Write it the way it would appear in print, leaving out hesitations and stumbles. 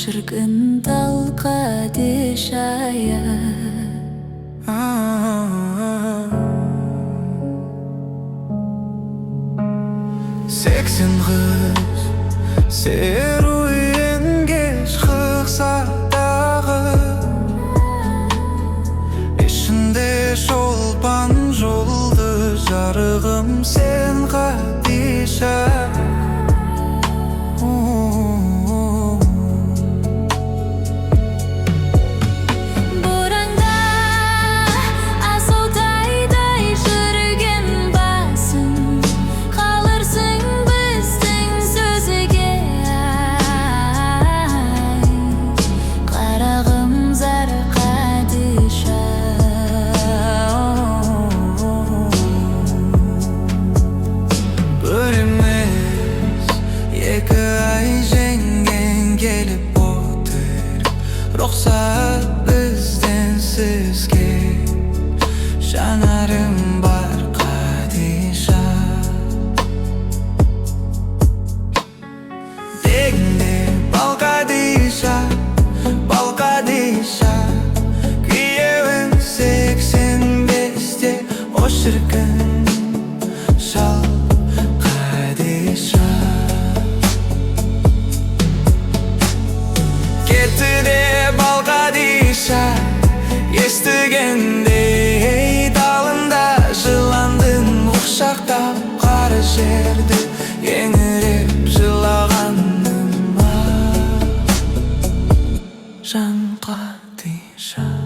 шіркін талқадишая. Сексен қыз серуенге шықса дағы, ішінде шолпан жолды жарығым сен Хадиша. Рұқсат бізден сізге, жанарым бар Хадиша. Дегенде бал Хадиша, бал Хадиша. Күйеуің 85-те, о шіркін шал Хадиша. Кетті де бал Хадиша, естігенде далында жыландың, құшақтап қара жерді еңіреп жылағаным жан Хадиша.